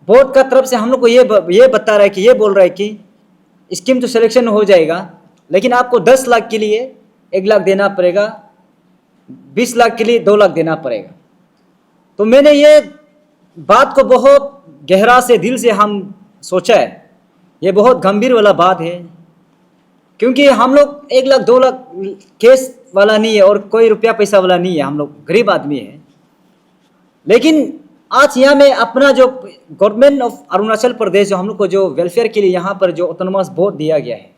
Board का तरफ से हम लोग को ये बता रहा है कि ये बोल रहा है कि स्कीम तो सिलेक्शन हो जाएगा, लेकिन आपको 10 लाख के लिए 1 लाख देना पड़ेगा, 20 लाख के लिए 2 लाख देना पड़ेगा। तो मैंने ये बात को बहुत गहरा से दिल से हम सोचा है, ये बहुत गंभीर वाला बात है, क्योंकि हम लोग 1 लाख 2 लाख केस वाला नहीं है और कोई रुपया पैसा वाला नहीं है, हम लोग गरीब आदमी है। लेकिन आज यहाँ में अपना जो गवर्नमेंट ऑफ अरुणाचल प्रदेश जो हम लोग को जो वेलफेयर के लिए यहाँ पर जो ऑटोनोमस बोर्ड दिया गया है,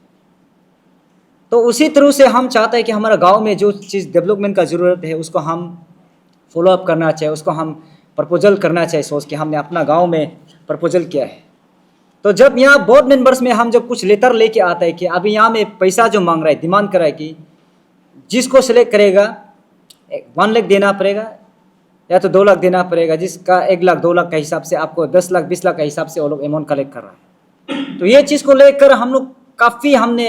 तो उसी तरह से हम चाहते हैं कि हमारा गांव में जो चीज़ डेवलपमेंट का ज़रूरत है उसको हम फॉलो अप करना चाहिए, उसको हम प्रपोजल करना चाहिए। सोच के हमने अपना गांव में प्रपोजल किया है। तो जब यहाँ बोर्ड मेंबर्स में हम जब कुछ लेटर लेके आता है कि अभी यहाँ में पैसा जो मांग रहा है, डिमांड कर रहा है कि जिसको सिलेक्ट करेगा 1 लाख देना पड़ेगा या तो 2 लाख देना पड़ेगा, जिसका 1 लाख 2 लाख का हिसाब से आपको 10 लाख 20 लाख का हिसाब से वो लोग अमाउंट कलेक्ट कर रहा है। तो ये चीज़ को लेकर हम लोग काफ़ी हमने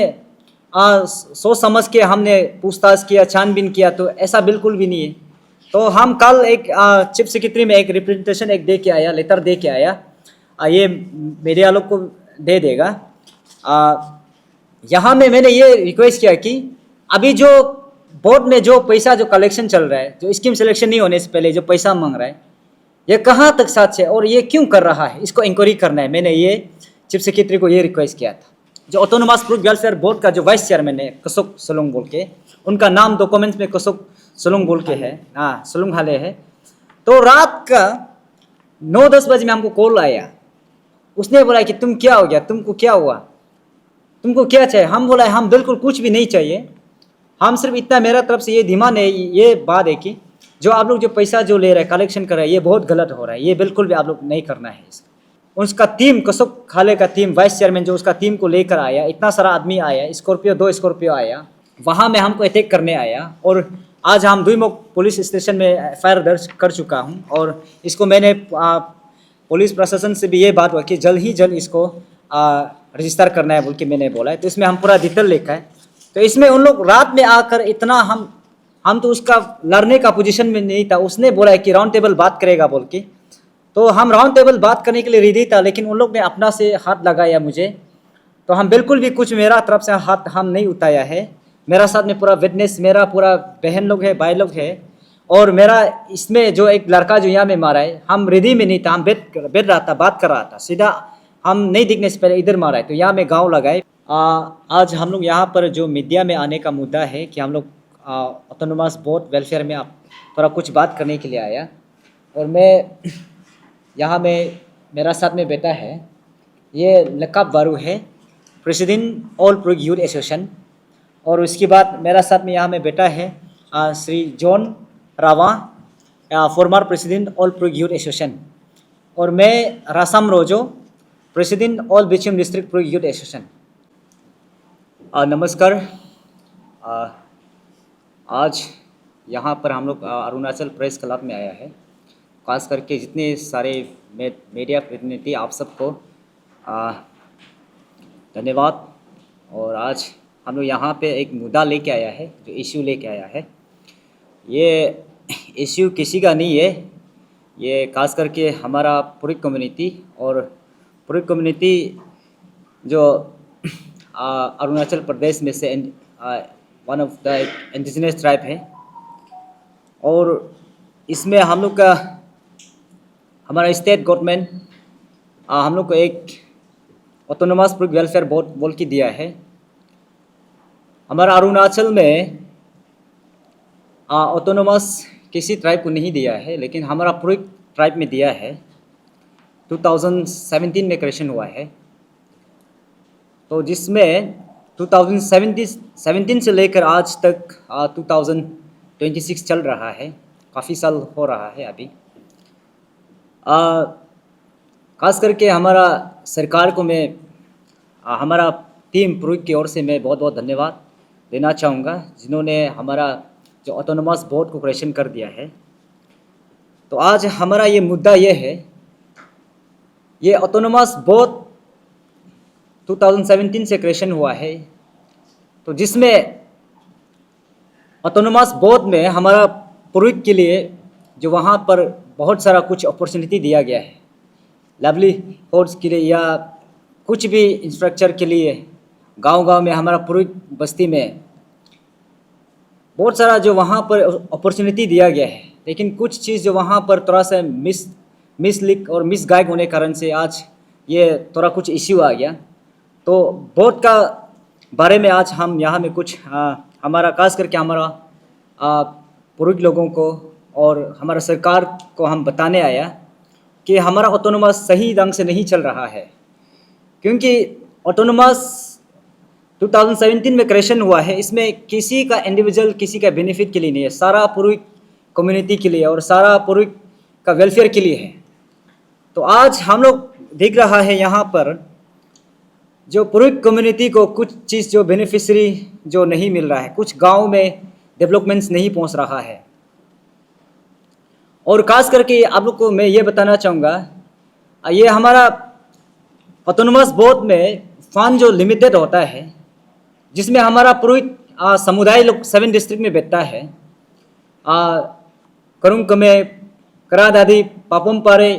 सोच समझ के हमने पूछताछ किया, छानबीन किया, तो ऐसा बिल्कुल भी नहीं है। तो हम कल एक चीफ सेक्रेटरी में एक रिप्रेजेंटेशन एक दे के आया, लेटर दे के आया, ये मीडिया लोग को दे देगा। यहाँ में मैंने ये रिक्वेस्ट किया कि अभी जो बोर्ड में जो पैसा जो कलेक्शन चल रहा है, जो स्कीम सिलेक्शन नहीं होने से पहले जो पैसा मांग रहा है, ये कहाँ तक सच है और ये क्यों कर रहा है, इसको इंक्वायरी करना है। मैंने ये चीफ सेक्रेटरी को ये रिक्वेस्ट किया था। जो ऑटोनोमस प्रूफ वेलफेयर बोर्ड का जो वाइस चेयरमैन है कसुक सलुंग बोल के, उनका नाम डॉक्यूमेंट्स में कसुक सलुंग बोल के है, सलुंग हाले है। तो रात का 9-10 बजे में हमको कॉल आया, उसने बोला कि तुम क्या हो गया, तुमको क्या हुआ, तुमको क्या चाहिए। हम बोला हम बिल्कुल कुछ भी नहीं चाहिए, हम सिर्फ इतना, मेरा तरफ से ये डिमांड है, ये बात है कि जो आप लोग जो पैसा जो ले रहे हैं, कलेक्शन कर रहे हैं, ये बहुत गलत हो रहा है, ये बिल्कुल भी आप लोग नहीं करना है। उसका टीम कसुक खाले का टीम, वाइस चेयरमैन जो उसका टीम को लेकर आया, इतना सारा आदमी आया, स्कॉर्पियो 2 स्कॉर्पियो आया, वहाँ में हमको अटैक करने आया। और आज हम दुईमुख पुलिस स्टेशन में एफआईआर दर्ज कर चुका हूँ और इसको मैंने पुलिस प्रशासन से भी ये बात हुआ कि जल्द ही जल्द इसको रजिस्टर करना है बोल के मैंने बोला है। तो इसमें हम पूरा डिटेल लिखा है। तो इसमें उन लोग रात में आकर इतना हम तो उसका लड़ने का पोजीशन में नहीं था, उसने बोला है कि राउंड टेबल बात करेगा बोल के। तो हम राउंड टेबल बात करने के लिए रेडी था, लेकिन उन लोग ने अपना से हाथ लगाया मुझे। तो हम बिल्कुल भी कुछ मेरा तरफ से हाथ हम नहीं उठाया है। मेरा साथ में पूरा विटनेस, मेरा पूरा बहन लोग है, भाई लोग है, और मेरा इसमें जो एक लड़का जो यहाँ में मारा है, हम रेडी में नहीं था, हम बैठ रहा था, बात कर रहा था, सीधा हम नहीं दिखने से पहले इधर मारा है। तो यहाँ में गाँव लगाए। आज हम लोग यहाँ पर जो मीडिया में आने का मुद्दा है कि हम लोग ऑटोनोमस बोर्ड वेलफेयर में आप थोड़ा कुछ बात करने के लिए आया। और मैं यहाँ में मेरा साथ में बेटा है, ये लकाब बारू है, president all Puroik youth association. और उसके बाद मेरा साथ में यहाँ में बेटा है Shri John Rawa, former president all Puroik youth association. और मैं Rasam Rojo, president all Bichom district Puroik youth association. नमस्कार। आज यहाँ पर हम लोग अरुणाचल प्रेस क्लब में आया है, खास करके जितने सारे मीडिया प्रतिनिधि, आप सबको धन्यवाद। और आज हम लोग यहाँ पे एक मुद्दा लेके आया है, जो इश्यू लेके आया है। ये इश्यू किसी का नहीं है, ये खास करके हमारा पूरी कम्युनिटी और पूरी कम्युनिटी जो अरुणाचल प्रदेश में से one of the indigenous tribe है। और इसमें हम लोग का हमारा स्टेट गवर्नमेंट हम लोग को एक ऑटोनोमस प्रूफ वेलफेयर बोर्ड बोल के दिया है। हमारा अरुणाचल में ऑटोनोमस किसी ट्राइब को नहीं दिया है, लेकिन हमारा पूरी ट्राइब में दिया है। 2017 में क्रिएशन हुआ है। तो जिसमें 2017 से लेकर आज तक 2026 चल रहा है, काफ़ी साल हो रहा है अभी। खास करके हमारा सरकार को मैं हमारा टीम प्रूफ की ओर से मैं बहुत बहुत धन्यवाद देना चाहूँगा, जिन्होंने हमारा जो ऑटोनोमस बोर्ड को क्रिएशन कर दिया है। तो आज हमारा ये मुद्दा ये है, ये ऑटोनोमस बोर्ड 2017 से क्रिएशन हुआ है। तो जिसमें ऑटोनोमस बोर्ड में हमारा पूर्वज के लिए जो वहाँ पर बहुत सारा कुछ अपॉर्चुनिटी दिया गया है। लाइवलीहुड्स के लिए या कुछ भी इंफ्रास्ट्रक्चर के लिए गांव-गांव में हमारा पूरी बस्ती में बहुत सारा जो वहाँ पर अपॉर्चुनिटी दिया गया है, लेकिन कुछ चीज़ जो वहाँ पर थोड़ा सा मिसलीक और मिसगाइड होने कारण से आज ये थोड़ा कुछ इश्यू आ गया। तो बोर्ड का बारे में आज हम यहाँ में कुछ हमारा खास करके हमारा पूर्व लोगों को और हमारा सरकार को हम बताने आया कि हमारा ऑटोनोमस सही ढंग से नहीं चल रहा है, क्योंकि ऑटोनोमस 2017 में क्रिएशन हुआ है। इसमें किसी का इंडिविजुअल किसी का बेनिफिट के लिए नहीं है, सारा पूरी कम्युनिटी के लिए और सारा पूरी का वेलफेयर के लिए है। तो आज हम लोग देख रहा है यहाँ पर जो पूरी कम्युनिटी को कुछ चीज़ जो बेनिफिशरी जो नहीं मिल रहा है, कुछ गांव में डेवलपमेंट्स नहीं पहुँच रहा है। और खास करके आप लोग को मैं ये बताना चाहूँगा, ये हमारा ऑटोनोमस बोर्ड में फंड जो लिमिटेड होता है, जिसमें हमारा पूरी समुदाय लोग 7 डिस्ट्रिक्ट में बैठता है, Kurung Kumey, Kra Daadi, Papum Pare,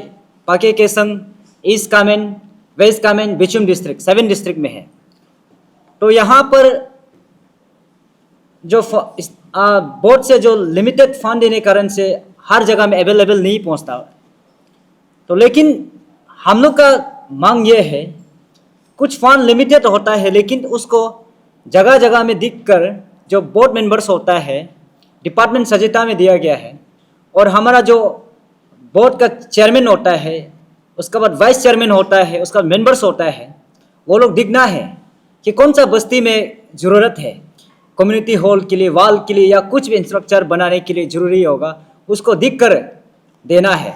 Pakke Kessang, east Kameng, west Kameng, Bichom district 7 district में है। तो यहाँ पर जो बोर्ड से जो लिमिटेड फंड देने कारण से हर जगह में अवेलेबल नहीं पहुँचता। तो लेकिन हम लोग का मांग ये है, कुछ फंड लिमिटेड होता है, लेकिन उसको जगह जगह में दिखकर जो बोर्ड मेंबर्स होता है डिपार्टमेंट सहायता में दिया गया है, और हमारा जो बोर्ड का चेयरमैन होता है, उसके बाद वाइस चेयरमैन होता है, उसका मेंबर्स होता है, वो लोग दिखना है कि कौन सा बस्ती में ज़रूरत है, कम्युनिटी हॉल के लिए, वाल के लिए या कुछ भी इंफ्रास्ट्रक्चर बनाने के लिए ज़रूरी होगा, उसको दिख कर देना है।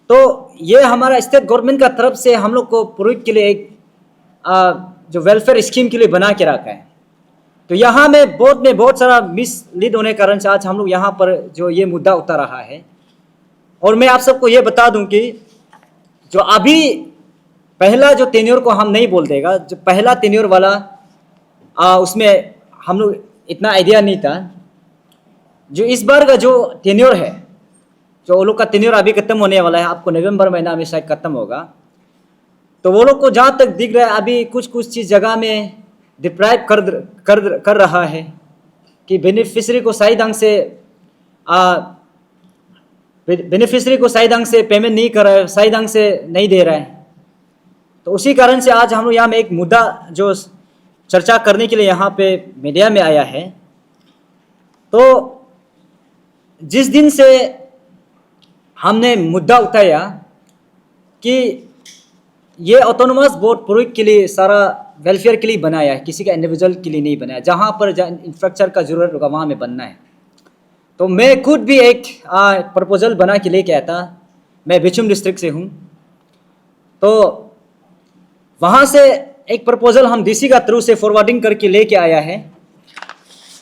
तो ये हमारा स्टेट गवर्नमेंट का तरफ से हम लोग को प्रोजेक्ट के लिए एक जो वेलफेयर स्कीम के लिए बना के रखा है। तो यहाँ में बोर्ड में बहुत सारा मिसलीड होने के कारण से आज हम लोग यहाँ पर जो ये मुद्दा उठा रहा है। और मैं आप सबको ये बता दूं कि जो अभी पहला जो टेन्योर को हम नहीं बोल देगा, जो पहला टेन्योर वाला उसमें हम लोग इतना आइडिया नहीं था। जो इस बार का जो टेन्योर है, जो वो लोग का टेन्योर अभी खत्म होने वाला है, आपको नवंबर महीना में शायद खत्म होगा। तो वो लोग को जहाँ तक दिख रहा है अभी कुछ चीज़ जगह में डिप्राइव कर रहा है कि बेनिफिशरी को सही ढंग से पेमेंट नहीं कर रहा है, सही ढंग से नहीं दे रहा है। तो उसी कारण से आज हम लोग यहाँ में एक मुद्दा जो चर्चा करने के लिए यहाँ पे मीडिया में आया है। तो जिस दिन से हमने मुद्दा उठाया कि ये ऑटोनोमस बोर्ड पूरे के लिए सारा वेलफेयर के लिए बनाया है, किसी का इंडिविजुअल के लिए नहीं बनाया, जहाँ पर इंफ्रास्ट्रक्चर का जरूरत होगा वहाँ में बनना है। तो मैं खुद भी एक प्रपोजल बना के लेके आया था। मैं बिचुम डिस्ट्रिक्ट से हूँ, तो वहाँ से एक प्रपोजल हम डीसी का थ्रू से फॉरवर्डिंग करके लेके आया है।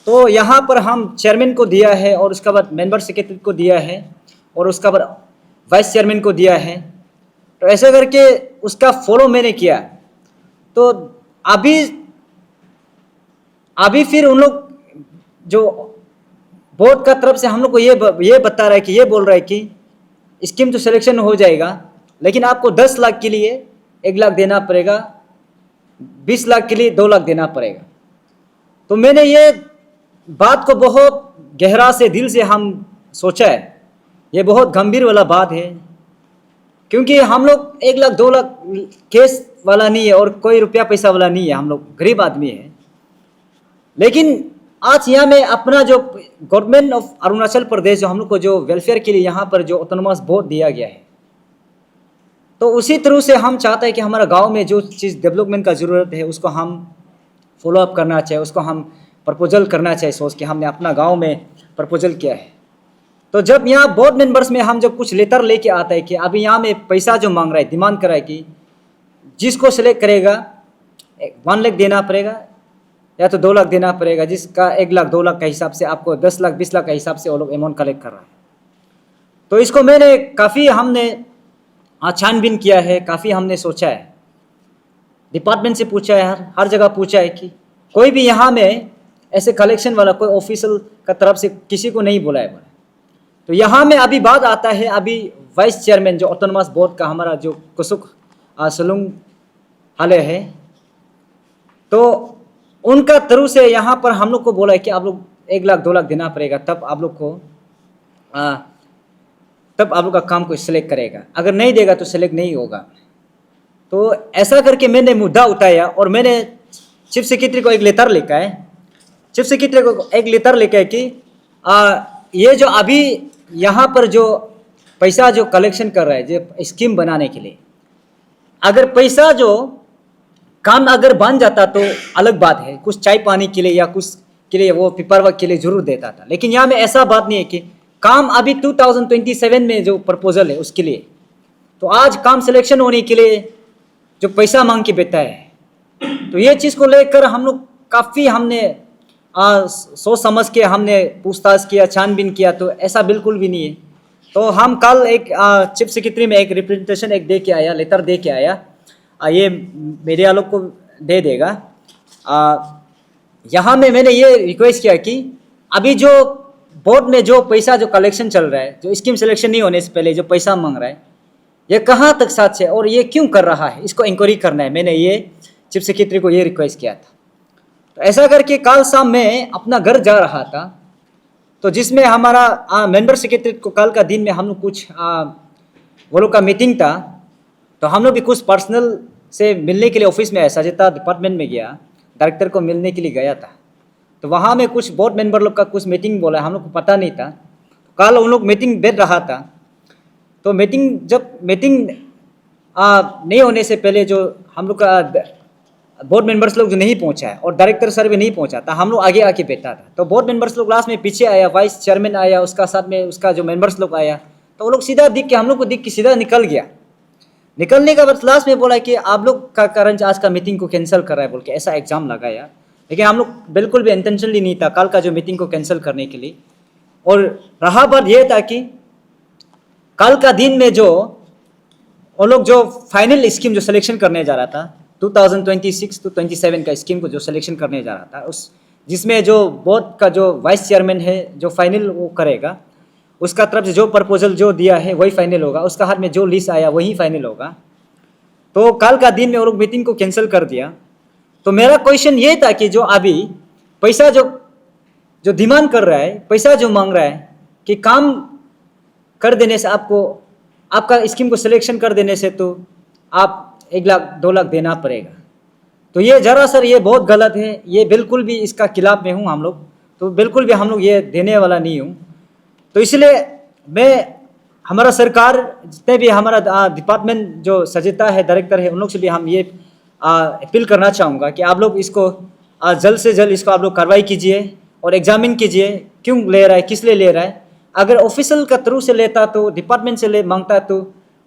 तो यहाँ पर हम चेयरमैन को दिया है, और उसके बाद मेंबर सेक्रेटरी को दिया है, और उसका बाद वाइस चेयरमैन को दिया है। तो ऐसे करके उसका फॉलो मैंने किया। तो अभी फिर उन लोग जो बोर्ड का तरफ से हम लोग को ये बता रहा है कि ये बोल रहा है कि स्कीम तो सिलेक्शन हो जाएगा, लेकिन आपको 10 लाख के लिए 1 लाख देना पड़ेगा, 20 लाख के लिए 2 लाख देना पड़ेगा। तो मैंने ये बात को बहुत गहरा से दिल से हम सोचा है, ये बहुत गंभीर वाला बात है, क्योंकि हम लोग 1 लाख 2 लाख केस वाला नहीं है और कोई रुपया पैसा वाला नहीं है, हम लोग गरीब आदमी है। लेकिन आज यहाँ में अपना जो गवर्नमेंट ऑफ अरुणाचल प्रदेश जो हम लोग को जो वेलफेयर के लिए यहाँ पर जो ऑटोनोमस बोर्ड दिया गया है, तो उसी तरह से हम चाहते हैं कि हमारा गांव में जो चीज़ डेवलपमेंट का ज़रूरत है उसको हम फॉलो अप करना चाहिए, उसको हम प्रपोजल करना चाहिए। सोच के हमने अपना गांव में प्रपोजल किया है। तो जब यहाँ बोर्ड मेंबर्स में हम जब कुछ लेटर लेके आता है कि अभी यहाँ में पैसा जो मांग रहा है, डिमांड कर रहा है कि जिसको सिलेक्ट करेगा 1 लाख देना पड़ेगा या तो 2 लाख देना पड़ेगा, जिसका 1 लाख 2 लाख का हिसाब से आपको 10 लाख 20 लाख का हिसाब से वो लोग अमाउंट कलेक्ट कर रहा है। तो इसको मैंने काफ़ी हमने छानबीन किया है, काफ़ी हमने सोचा है, डिपार्टमेंट से पूछा है, हर जगह पूछा है कि कोई भी यहाँ में ऐसे कलेक्शन वाला कोई ऑफिशियल का तरफ से किसी को नहीं बोला है। तो यहाँ में अभी बात आता है, अभी वाइस चेयरमैन जो ऑटोनोमस बोर्ड का हमारा जो कुसुक सलुंग हाले है, तो उनका तरु से यहाँ पर हम लोग को बोला है कि आप लोग 1 लाख 2 लाख देना पड़ेगा, तब आप लोग को तब आप लोग का काम को सिलेक्ट करेगा, अगर नहीं देगा तो सिलेक्ट नहीं होगा। तो ऐसा करके मैंने मुद्दा उठाया और मैंने चीफ सेक्रेटरी को एक लेटर लिखा है, चीफ सेक्रेटरी को एक लेटर लिखा है कि ये जो अभी यहाँ पर जो पैसा जो कलेक्शन कर रहा है जो स्कीम बनाने के लिए, अगर पैसा जो काम अगर बन जाता तो अलग बात है, कुछ चाय पानी के लिए या कुछ के लिए वो पेपर वर्क के लिए जरूर देता था, लेकिन यहाँ में ऐसा बात नहीं है कि काम अभी 2027 में जो प्रपोजल है उसके लिए, तो आज काम सिलेक्शन होने के लिए जो पैसा मांग के बेटा है, तो ये चीज़ को लेकर हम लोग काफ़ी हमने सोच समझ के हमने पूछताछ किया, छानबीन किया, तो ऐसा बिल्कुल भी नहीं है। तो हम कल एक चीफ सेक्रेटरी में एक रिप्रेजेंटेशन एक दे के आया, लेटर दे के आया, ये मीडिया लोग को दे देगा। यहाँ में मैंने ये रिक्वेस्ट किया कि अभी जो बोर्ड में जो पैसा जो कलेक्शन चल रहा है, जो स्कीम सिलेक्शन नहीं होने से पहले जो पैसा मांग रहा है, ये कहाँ तक सच है और ये क्यों कर रहा है, इसको इंक्वायरी करना है। मैंने ये चीफ सेक्रेटरी को ये रिक्वेस्ट किया था। तो ऐसा करके कल शाम में अपना घर जा रहा था, तो जिसमें हमारा मेंबर सेक्रेटरी को कल का दिन में हम लोग कुछ वो लोग का मीटिंग था, तो हम लोग भी कुछ पर्सनल से मिलने के लिए ऑफिस में आया, सजता डिपार्टमेंट में गया, डायरेक्टर को मिलने के लिए गया था। तो वहाँ में कुछ बोर्ड मेंबर लोग का कुछ मीटिंग बोला, हम लोग को पता नहीं था। कल उन लोग मीटिंग बैठ रहा था, तो जब मीटिंग नहीं होने से पहले जो हम लोग का बोर्ड मेंबर्स लोग जो नहीं पहुंचा है और डायरेक्टर सर भी नहीं पहुंचा था, हम लोग आगे आके बैठा था। तो बोर्ड मेंबर्स लोग लास्ट में पीछे आया, वाइस चेयरमैन आया, उसका साथ में उसका जो मेंबर्स लोग आया, तो वो लोग सीधा दिख के हम लोग को दिख के सीधा निकल गया। निकलने का बाद लास्ट में बोला कि आप लोग का कारण आज का मीटिंग को कैंसिल कर रहा है बोल के ऐसा एग्जाम लगाया, लेकिन हम लोग बिल्कुल भी इंटेंशनली नहीं था कल का जो मीटिंग को कैंसिल करने के लिए। और रहा बात यह था कि कल का दिन में जो वो लोग जो फाइनल स्कीम जो सिलेक्शन करने जा रहा था 2026 to 27 का स्कीम को जो सिलेक्शन करने जा रहा था, उस जिसमें जो बोर्ड का जो वाइस चेयरमैन है जो फाइनल वो करेगा, उसका तरफ से जो प्रपोजल जो दिया है वही फाइनल होगा, उसका हाथ में जो लिस्ट आया वही फाइनल होगा। तो कल का दिन में वो लोग मीटिंग को कैंसिल कर दिया। तो मेरा क्वेश्चन ये था कि जो अभी पैसा जो डिमांड कर रहा है, पैसा जो मांग रहा है कि काम कर देने से आपको आपका स्कीम को सिलेक्शन कर देने से तो आप 1 लाख 2 लाख देना पड़ेगा, तो ये जरा सर ये बहुत गलत है, ये बिल्कुल भी इसका खिलाफ में हूँ हम लोग, तो बिल्कुल भी हम लोग ये देने वाला नहीं हूँ। तो इसलिए मैं हमारा सरकार जितने भी हमारा डिपार्टमेंट जो सचिता है, डायरेक्टर है, उन लोग से भी हम ये अपील करना चाहूँगा कि आप लोग इसको जल्द से जल्द इसको आप लोग कार्रवाई कीजिए और एग्जामिन कीजिए क्यों ले रहा है, किस लिए ले रहा है। अगर ऑफिशियल का थ्रू से लेता तो डिपार्टमेंट से ले मांगता तो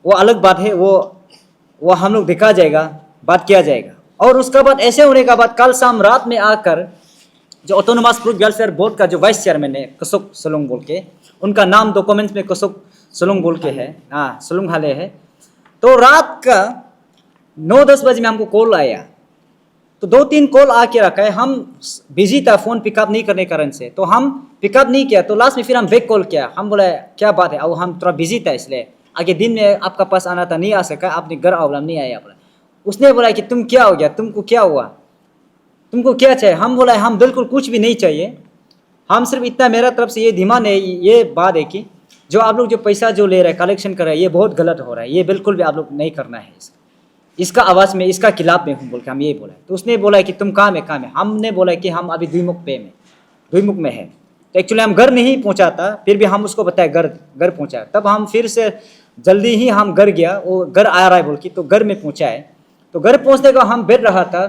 वो अलग बात है, वो हम लोग देखा जाएगा, बात किया जाएगा। और उसका बाद ऐसे होने का बाद कल शाम रात में आकर जो ऑटोनोमस ग्रुप वेलफेयर बोर्ड का जो वाइस चेयरमैन है कसुक सलुंग बोल के, उनका नाम डॉक्यूमेंट्स में कसुक सलुंग बोल के है, सलुंग हाले है। तो रात का 9-10 बजे में हमको कॉल आया, तो 2-3 कॉल आके रखा है, हम बिजी था, फ़ोन पिकअप नहीं करने कारण से, तो हम पिकअप नहीं किया। तो लास्ट में फिर हम बैक कॉल किया, हम बोला क्या बात है, और हम थोड़ा बिजी था इसलिए आगे दिन में आपका पास आना था, नहीं आ सका, आपने घर आओ, नहीं आया। बोला उसने बोला कि तुम क्या हो गया, तुमको क्या हुआ, तुमको क्या चाहिए। हम बोला हम बिल्कुल कुछ भी नहीं चाहिए, हम सिर्फ इतना मेरा तरफ से ये डिमांड है, ये बात है कि जो आप लोग जो पैसा जो ले रहे हैं, कलेक्शन कर रहे हैं, ये बहुत गलत हो रहा है, ये बिल्कुल भी आप लोग नहीं करना है। इसका आवाज़ में इसका खिलाफ में हूँ बोल के हम ये बोला। तो उसने बोला कि तुम कहाँ है। हमने बोला कि हम अभी दुईमुख में है। तो एक्चुअली हम घर नहीं पहुँचा था, फिर भी हम उसको बताया घर पहुँचा। तब हम फिर से जल्दी ही हम घर गया, वो घर आ रहा है बोल के, तो घर में पहुँचा है। तो घर पहुँचने का हम बैठ रहा था,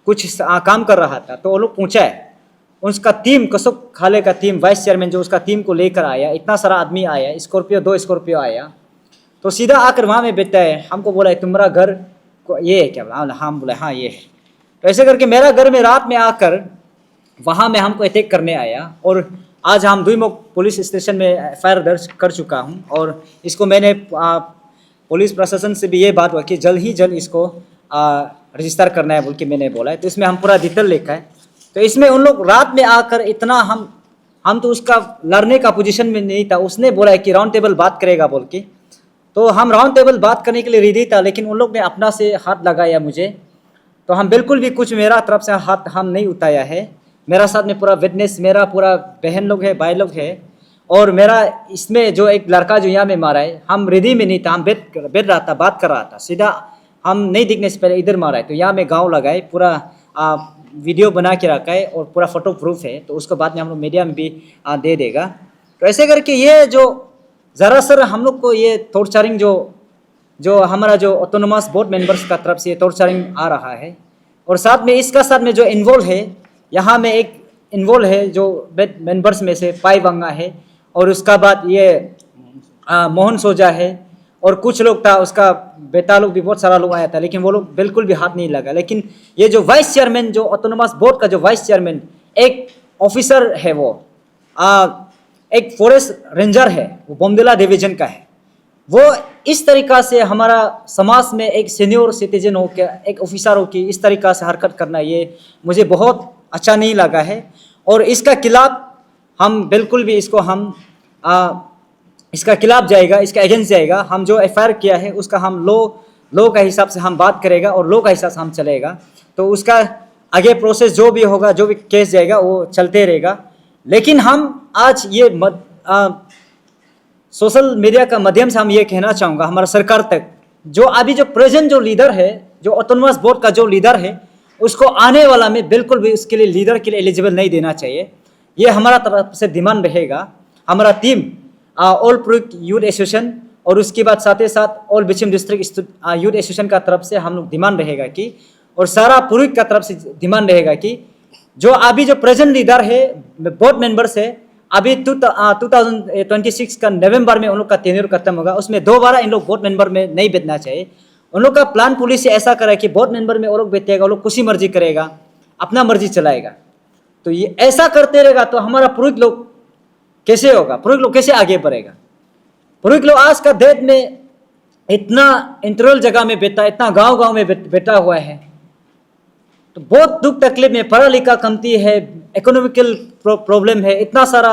कुछ काम कर रहा था, तो वो लोग पहुँचा है। उसका टीम कसुक खाले का टीम, वाइस चेयरमैन जो उसका टीम को लेकर आया, इतना सारा आदमी आया, 2 स्कॉर्पियो आया। तो सीधा आकर वहाँ में बैठा है, हमको बोला है तुम्हारा घर ये है क्या। हम बोला हाँ ये है। तो ऐसे करके मेरा घर में रात में आकर वहाँ में हमको अटैक करने आया। और आज हम दुईमुख पुलिस स्टेशन में एफआईआर दर्ज कर चुका हूँ, और इसको मैंने पुलिस प्रशासन से भी ये बात हुआ कि जल्द ही जल्द इसको रजिस्टर करना है बोल के मैंने बोला है। तो इसमें हम पूरा डिटेल लिखा है। तो इसमें उन लोग रात में आकर इतना हम तो उसका लड़ने का पोजीशन में नहीं था। उसने बोला है कि राउंड टेबल बात करेगा बोल के, तो हम राउंड टेबल बात करने के लिए रेडी था, लेकिन उन लोग ने अपना से हाथ लगाया मुझे। तो हम बिल्कुल भी कुछ मेरा तरफ से हाथ हम नहीं उठाया है। मेरा साथ में पूरा विटनेस, मेरा पूरा बहन लोग है, भाई लोग है, और मेरा इसमें जो एक लड़का जो यहाँ में मारा है, हम रेडी में नहीं था, हम बैठ रहा था, बात कर रहा था, सीधा हम नहीं दिखने से पहले इधर मारा है। तो यहाँ में गाँव लगाए, पूरा वीडियो बना के रखा है और पूरा फोटो प्रूफ है, तो उसको बाद में हम लोग मीडिया में भी दे देगा। तो ऐसे करके ये जो ज़रा सर हम लोग को ये टॉर्चरिंग जो हमारा जो ऑटोनोमस बोर्ड मेंबर्स का तरफ से ये टॉर्चरिंग आ रहा है, और साथ में इसका साथ में जो इन्वॉल्व है, यहाँ में एक इन्वॉल्व है जो मेंबर्स में से पाई वंगा है, और उसका बाद ये मोहन सोजा है, और कुछ लोग था, उसका बेटा लोग भी बहुत सारा लोग आया था, लेकिन वो लोग बिल्कुल भी हाथ नहीं लगा। लेकिन ये जो वाइस चेयरमैन, जो ऑटोनोमस बोर्ड का जो वाइस चेयरमैन एक ऑफिसर है, वो एक फॉरेस्ट रेंजर है, वो बोमदिला डिवीजन का है। वो इस तरीका से हमारा समाज में एक सीनियर सिटीजन हो के, एक ऑफिसर हो के इस तरीका से हरकत करना, ये मुझे बहुत अच्छा नहीं लगा है, और इसका खिलाफ हम बिल्कुल भी इसका खिलाफ जाएगा, इसका अगेंस्ट जाएगा। हम जो एफआईआर किया है उसका हम लो का हिसाब से हम बात करेगा, और लो का हिसाब से हम चलेगा। तो उसका आगे प्रोसेस जो भी होगा, जो भी केस जाएगा वो चलते रहेगा। लेकिन हम आज ये सोशल मीडिया का माध्यम से हम ये कहना चाहूँगा हमारा सरकार तक, जो अभी जो प्रेजेंट जो लीडर है, जो ऑटोनोमस बोर्ड का जो लीडर है, उसको आने वाला में बिल्कुल भी उसके लिए लीडर के लिए एलिजिबल नहीं देना चाहिए। ये हमारा तरफ से डिमांड रहेगा। हमारा टीम ऑल पुरुक यूथ एसोसिएशन, और उसके बाद साथ ही साथ ऑल बिचिम डिस्ट्रिक्ट यूथ एसोसिएशन का तरफ से हम लोग डिमांड रहेगा कि, और सारा पुरुक का तरफ से डिमांड रहेगा कि जो अभी जो प्रेजेंट लीडर है, बोर्ड मेंबर्स है, अभी 2026 का नवंबर में उन लोग का टेन्योर खत्म होगा, उसमें दोबारा इन लोग बोर्ड मेंबर में नहीं बैठना चाहिए। उन लोग का प्लान पॉलिसी ऐसा करा कि बोर्ड मेंबर में वो लोग बैठेगा, वो लोग खुशी मर्जी करेगा, अपना मर्जी चलाएगा। तो ये ऐसा करते रहेगा तो हमारा पुरुष लोग कैसे होगा, पुरुष लोग कैसे आगे बढ़ेगा? पुरुष लोग आज का डेट में इतना इंटरवल जगह में बैठा, इतना गांव में बैठा हुआ है, तो बहुत दुख तकलीफ में, पढ़ा लिखा कमती है, इकोनॉमिकल प्रॉब्लम है, इतना सारा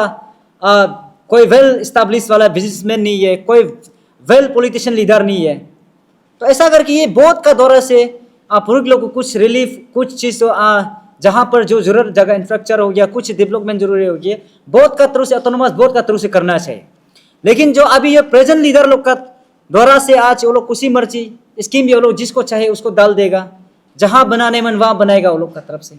कोई वेल स्टैब्लिश वाला बिजनेसमैन नहीं है, कोई वेल पॉलिटिशियन लीडर नहीं है। तो ऐसा करके ये बहुत का दौरा से पुरुष लोग को कुछ रिलीफ, कुछ चीज़ जहाँ पर जो जरूरत जगह इंफ्रास्ट्रक्चर हो गया, कुछ डेवलपमेंट जरूरी हो गया, बहुत का थ्रू से, ऑटोनोमस बोर्ड का थ्रू से करना चाहिए। लेकिन जो अभी ये प्रेजेंट लीडर लोग का द्वारा से आज वो लोग खुशी मर्जी स्कीम भी वो लोग जिसको चाहे उसको डाल देगा, जहाँ बनाने मन वहाँ बनाएगा वो लोग का तरफ से।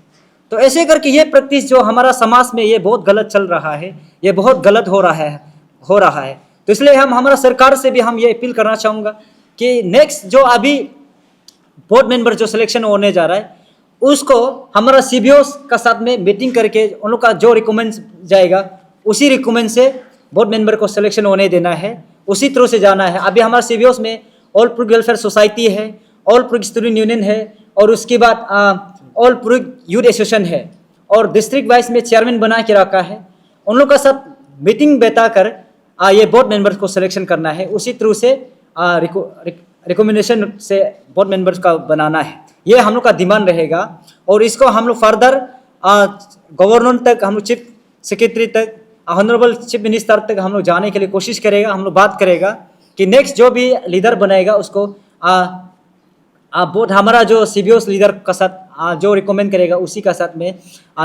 तो ऐसे करके ये प्रैक्टिस जो हमारा समाज में ये बहुत गलत चल रहा है, ये बहुत गलत हो रहा है। तो इसलिए हमारा सरकार से भी हम ये अपील करना चाहूँगा कि नेक्स्ट जो अभी बोर्ड मेंबर जो सिलेक्शन होने जा रहा है, उसको हमारा सीबीओस का साथ में मीटिंग करके उन लोग का जो रिकमेंड जाएगा, उसी रिकमेंड से बोर्ड मेंबर को सिलेक्शन होने देना है, उसी तरह से जाना है। अभी हमारा सीबीओस में ऑल पुरुक वेलफेयर सोसाइटी है, ऑल पुरुक स्टूडेंट यूनियन है, और उसके बाद ऑल पुरुक यूथ एसोसिएशन है, और डिस्ट्रिक्ट वाइज में चेयरमैन बना के रखा है। उन लोग का साथ मीटिंग बैठा कर ये बोर्ड मेंबर्स को सिलेक्शन करना है, उसी थ्रू से रिकमेंडेशन से बोर्ड मेंबर्स का बनाना है। ये हम लोग का डिमांड रहेगा, और इसको हम लोग फर्दर गवर्नर तक, हम लोग चीफ सेक्रेटरी तक, ऑनरेबल चीफ मिनिस्टर तक हम लोग जाने के लिए कोशिश करेगा। हम लोग बात करेगा कि नेक्स्ट जो भी लीडर बनाएगा उसको बोर्ड हमारा जो सीबीओस लीडर का साथ जो रिकमेंड करेगा उसी का साथ में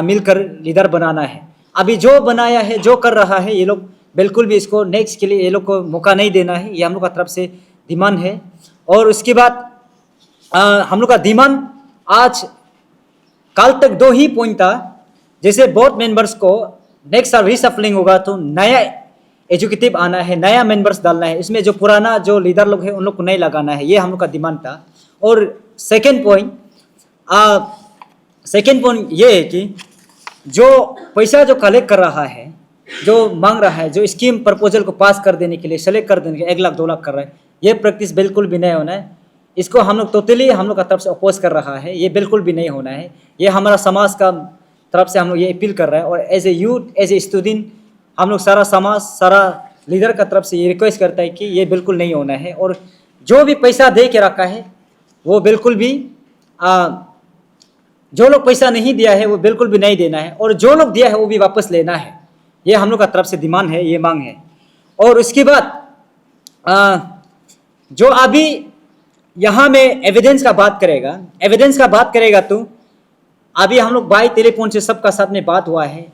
मिलकर लीडर बनाना है। अभी जो बनाया है, जो कर रहा है, ये लोग बिल्कुल भी इसको नेक्स्ट के लिए ये लोग को मौका नहीं देना है, ये हम लोग का तरफ से डिमांड है। और उसके बाद हम लोग का डिमांड आज कल तक 2 ही पॉइंट था, जैसे बोर्ड मेंबर्स को नेक्स्ट साल रीसफलिंग होगा तो नया एजुकेटिव आना है, नया मेंबर्स डालना है, इसमें जो पुराना जो लीडर लोग हैं उन लोग को नहीं लगाना है, ये हम लोग का डिमांड था। और सेकेंड पॉइंट ये है कि जो पैसा जो कलेक्ट कर रहा है, जो मांग रहा है, जो स्कीम प्रपोजल को पास कर देने के लिए, सेलेक्ट कर देने के 1 लाख 2 लाख कर रहा है, ये प्रैक्टिस बिल्कुल भी नहीं होना है। इसको हम लोग टोटली हम लोग का तरफ से अपोज कर रहा है, ये बिल्कुल भी नहीं होना है। ये हमारा समाज का तरफ से हम लोग ये अपील कर रहे हैं, और as a youth, as a student, हम लोग सारा समाज, सारा लीडर का तरफ से ये रिक्वेस्ट करता है कि ये बिल्कुल नहीं होना है। और जो भी पैसा दे के रखा है वो बिल्कुल भी जो लोग पैसा नहीं दिया है वो बिल्कुल भी नहीं देना है, और जो लोग दिया है वो भी वापस लेना है। ये हम लोग का तरफ से डिमांड है, ये मांग है। और उसके बाद जो अभी यहाँ में एविडेंस का बात करेगा तो अभी हम लोग बाई टेलीफोन से सबका साथ में बात हुआ है।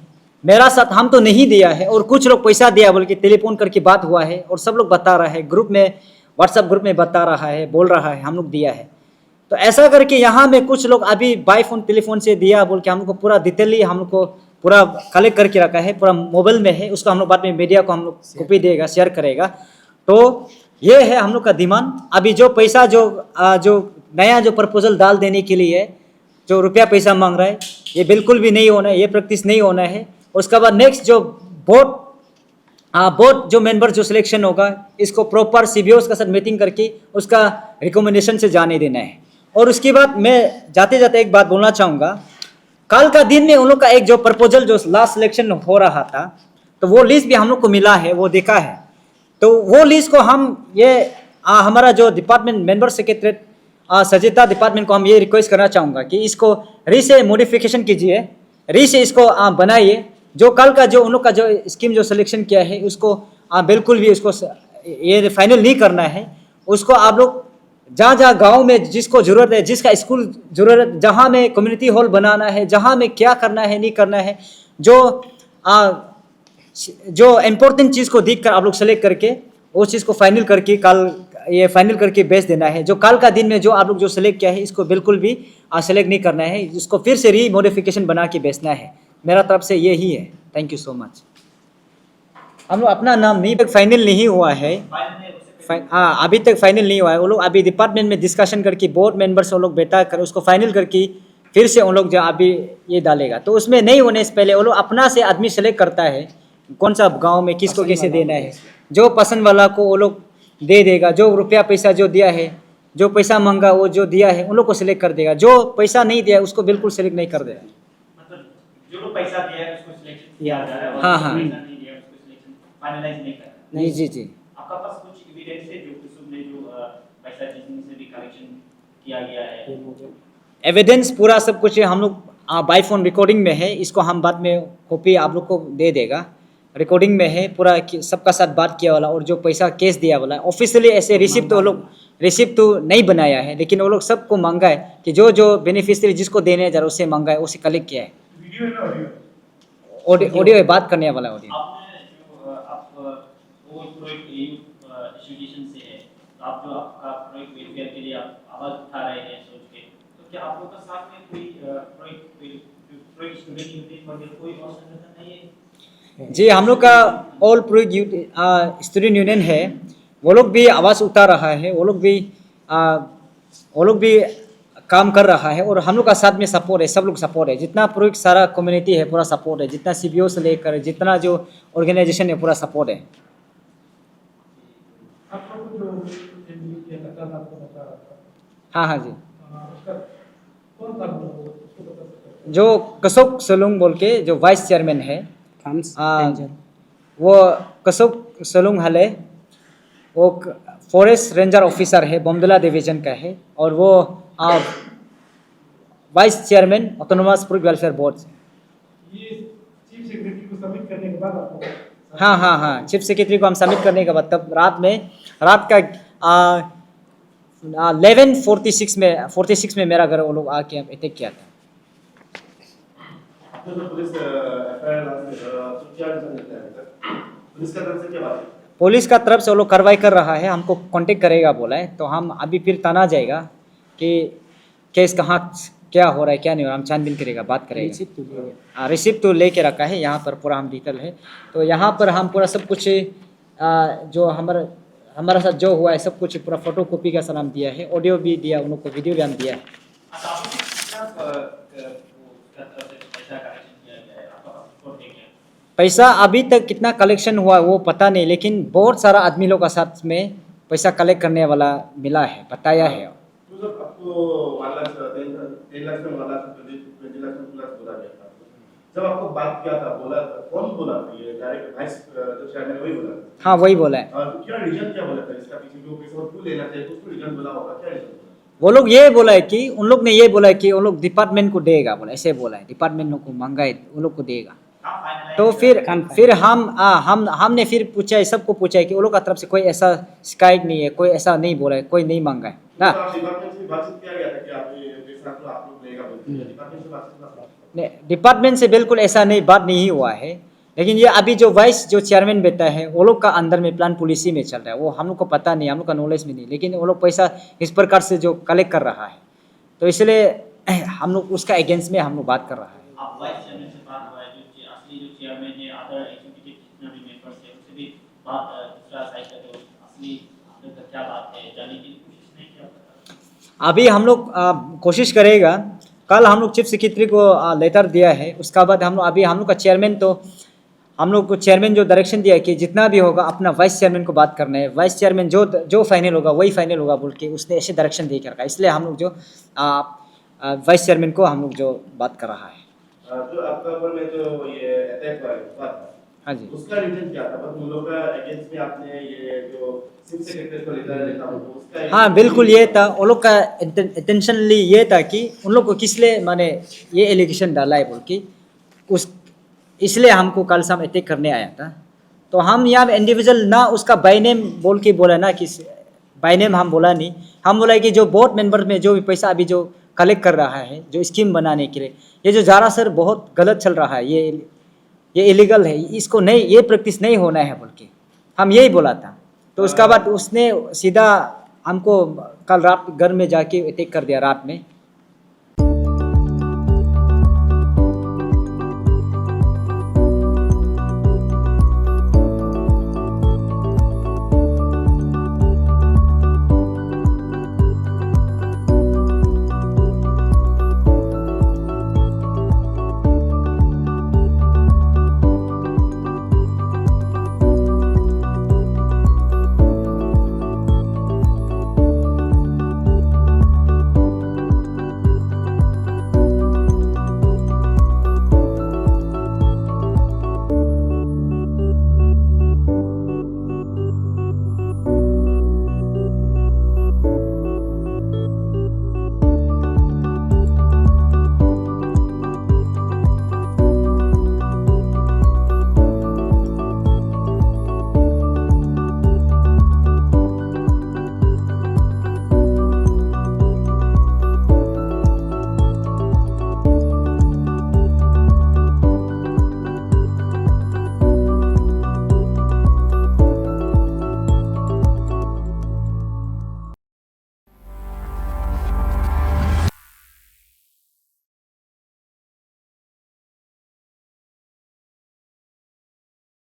मेरा साथ हम तो नहीं दिया है, और कुछ लोग पैसा दिया बोल के टेलीफोन करके बात हुआ है, और सब लोग बता रहा है ग्रुप में, व्हाट्सएप ग्रुप में बता रहा है, बोल रहा है हम लोग दिया है। तो ऐसा करके यहाँ में कुछ लोग अभी बाई फोन टेलीफोन से दिया बोल के हम लोग को पूरा डिटेली हम लोग को पूरा कलेक्ट करके रखा है, पूरा मोबाइल में है। उसको हम लोग बाद में मीडिया को हम लोग कॉपी देगा, शेयर करेगा। तो ये है हम लोग का डिमांड। अभी जो पैसा जो नया जो प्रपोजल डाल देने के लिए जो रुपया पैसा मांग रहा है, ये बिल्कुल भी नहीं होना है, ये प्रैक्टिस नहीं होना है। उसके बाद नेक्स्ट जो बोर्ड जो मेंबर जो सिलेक्शन होगा, इसको प्रॉपर सीबीओस का साथ मीटिंग करके उसका रिकमेंडेशन से जाने देना है। और उसके बाद मैं जाते जाते एक बात बोलना चाहूँगा, कल का दिन में उन लोग का एक जो प्रपोजल जो लास्ट सिलेक्शन हो रहा था, तो वो लिस्ट भी हम लोग को मिला है, वो देखा है। तो वो लिस्ट को हम हमारा जो डिपार्टमेंट मेंबर सेक्रेटरी सजेता डिपार्टमेंट को हम ये रिक्वेस्ट करना चाहूँगा कि इसको री से मॉडिफिकेशन कीजिए, री से इसको बनाइए। जो कल का जो उन लोग का जो स्कीम जो सिलेक्शन किया है, उसको बिल्कुल भी उसको ये फाइनल नहीं करना है। उसको आप लोग जहाँ जहाँ गांव में जिसको ज़रूरत है, जिसका स्कूल ज़रूरत, जहाँ में कम्युनिटी हॉल बनाना है, जहाँ में क्या करना है नहीं करना है, जो इम्पोर्टेंट चीज़ को देख कर आप लोग सेलेक्ट करके उस चीज़ को फाइनल करके कल ये फाइनल करके बेच देना है। जो कल का दिन में जो आप लोग जो सेलेक्ट किया है, इसको बिल्कुल भी सेलेक्ट नहीं करना है, इसको फिर से री मॉडिफिकेशन बना के बेचना है। मेरा तरफ से ये ही है। Thank you so much. हम लोग अपना नाम नहीं तक फाइनल नहीं हुआ है, अभी तक फाइनल नहीं हुआ है। वो लोग अभी डिपार्टमेंट में डिस्कशन करके बोर्ड मेंबर से वो लोग बैठा कर उसको फाइनल करके फिर से उन लोग जो अभी ये डालेगा। तो उसमें नहीं होने से पहले वो लोग अपना से आदमी सेलेक्ट करता है कौन सा गांव में किसको कैसे देना है। जो पसंद वाला को वो लोग दे देगा, जो रुपया पैसा जो दिया है, जो पैसा मांगा वो जो दिया है उन लोग को सिलेक्ट कर देगा। जो पैसा नहीं दिया उसको बिल्कुल सिलेक्ट नहीं कर देगा। मतलब जो लोग पैसा दिया है उसको सिलेक्शन किया जा रहा है, हाँ हाँ, पैसा नहीं दिया उसको सिलेक्शन फाइनलाइज नहीं कर रहा है। जी जी। आपका पास कुछ एविडेंस है जो उसमें जो पैसा जिससे भी कलेक्शन किया गया है? एविडेंस पूरा सब कुछ हम लोग बाई फोन रिकॉर्डिंग में है। इसको हम बाद में कॉपी आप लोग को दे देगा। रिकॉर्डिंग में है पूरा सबका साथ बात किया वाला, और जो पैसा केस दिया वाला ऑफिशियली ऐसे रिसिप्ट तो वो लोग रिसिप्ट तो नहीं बनाया है, लेकिन वो लोग सबको मांगा है कि जो जो बेनिफिशियरी जिसको देने जा रहा है उससे मांगा है, उसे कलेक्ट किया है। वीडियो है ना? ऑडियो है, बात करने वाला ऑडियो। आपने जो आप वो प्रोजेक्ट एसोसिएशन से है, आप जो आपका प्रोजेक्ट वेलफेयर के लिए आप आवाज उठा रहे हैं सोच के, तो क्या आप लोग का साथ में कोई प्रोजेक्ट स्टूडेंट यूनियन वगैरह कोई और संगठन नहीं है? जी, हम लोग का ऑल प्रोजेक्ट स्टूडेंट यूनियन है, वो लोग भी आवाज़ उठा रहा है, वो लोग भी काम कर रहा है, और हम लोग का साथ में सपोर्ट है, सब लोग सपोर्ट है। जितना प्रोजेक्ट सारा कम्युनिटी है पूरा सपोर्ट है, जितना सीबीओ से लेकर जितना जो ऑर्गेनाइजेशन है पूरा सपोर्ट है। हाँ हाँ जी, जो कसोक सलूंग बोल के जो वाइस चेयरमैन है, वो कसोक सलूंग हले, वो फॉरेस्ट रेंजर ऑफिसर है, बोमदला डिवीजन का है, और वो vice chairman autonomous project welfare board से। ये चीफ सेक्रेटरी को सबमिट करने के बाद आपको? हाँ हाँ हाँ, चीफ सेक्रेटरी को हम सबमिट करने के बाद तब रात का 11:46 में मेरा घर वो लोग आके अटैक किया था। पुलिस का तरफ से वो लोग कार्रवाई कर रहा है, हमको कांटेक्ट करेगा बोला है, तो हम अभी फिर ताना जाएगा कि केस कहाँ क्या हो रहा है क्या नहीं हो रहा, हम छानबीन करेगा, बात करेगा। रिसिप्ट तो लेके रखा है यहाँ पर, पूरा हम डिटेल है, तो यहाँ पर हम पूरा सब कुछ जो हमारा साथ जो हुआ है सब कुछ पूरा फोटो कॉपी का सलाम दिया है, ऑडियो भी दिया, उन लोग को वीडियो भी हम दिया है। पैसा अभी तक कितना कलेक्शन हुआ वो पता नहीं, लेकिन बहुत सारा आदमी लोग का साथ में पैसा कलेक्ट करने वाला मिला है, बताया है। जब आपको बात किया था, बोला था, कौन बोला था? ये डायरेक्ट वाइस जो चेयरमैन वही बोला था? हाँ वही बोला है। और क्या रीजन क्या बोला था इसका पीछे, जो पैसा क्यों लेना चाहिए, कुछ रीजन बोला होगा, क्या रीजन बोला? वो लोग ये बोला है कि उन लोग ने ये बोला है कि उन लोग डिपार्टमेंट को देगा, बोला ऐसे बोला है, डिपार्टमेंट को मांगा है उन लोग को देगा। आप फाइनलाइज तो फिर हमने फिर पूछा है, सबको पूछा है कि वो लोग का तरफ से कोई ऐसा शिकायत नहीं है, कोई ऐसा नहीं बोला है, कोई नहीं मांगा है ना। तो आप डिपार्टमेंट से बातचीत किया गया था कि आप ये पैसा तो आप लोग लेगा बोलते हैं, डिपार्टमेंट से बातचीत हुआ? डिपार्टमेंट से बिल्कुल ऐसा नहीं, बात नहीं हुआ है। लेकिन ये अभी जो वाइस जो चेयरमैन बैठा है वो लोग का अंदर में प्लान पॉलिसी में चल रहा है, वो हम लोग को पता नहीं, हम लोग का नॉलेज में नहीं, लेकिन वो लोग पैसा इस प्रकार से जो कलेक्ट कर रहा है, तो इसलिए हम लोग उसका अगेंस्ट में हम लोग बात कर रहा है। आप वाइस चेयरमैन से बात हुआ है, जो असली जो चेयरमैन है, अदर एग्जीक्यूटिव जितना भी मेंबर्स है, उससे भी बात, दूसरा साइड का जो असली आप लोग का क्या बात है जानने की कोशिश नहीं किया? अभी हम लोग कोशिश करेगा। कल हम लोग चीफ सेक्रेटरी को लेटर दिया है, उसका बाद हम लोग का चेयरमैन, तो हम लोग को चेयरमैन जो डायरेक्शन दिया है कि जितना भी होगा अपना वाइस चेयरमैन को बात करना है, वाइस चेयरमैन जो फाइनल होगा वही फाइनल होगा बोल के उसने ऐसे डायरेक्शन दे के रखा है। इसलिए हम लोग जो वाइस चेयरमैन को हम लोग जो बात कर रहा है। जो आपका ऊपर में जो ये अटैक हुआ है, बात, हाँ जी, उसका रीजन क्या था? बस उन लोगों का अगेंस्ट में आपने ये जो चीफ सेक्रेटरी को लेटर लिखा हो, तो उसका हाँ बिल्कुल ये था, वो लोग का इंटेंशनली ये था कि उन लोग को किस लिए माने ये एलिगेशन डाला है बोल के, उस इसलिए हमको कल शाम अटैक करने आया था। तो हम यहाँ इंडिविजुअल ना उसका बाय नेम बोल के बोला ना, कि बाय नेम हम बोला नहीं, हम बोला कि जो बोर्ड मेंबर में जो भी पैसा अभी जो कलेक्ट कर रहा है जो स्कीम बनाने के लिए, ये जो ज़रा सर बहुत गलत चल रहा है, ये इलीगल है, इसको नहीं, ये प्रैक्टिस नहीं होना है बोल के हम यही बोला था। तो उसका बाद उसने सीधा हमको कल रात घर में जाके अटैक कर दिया रात में।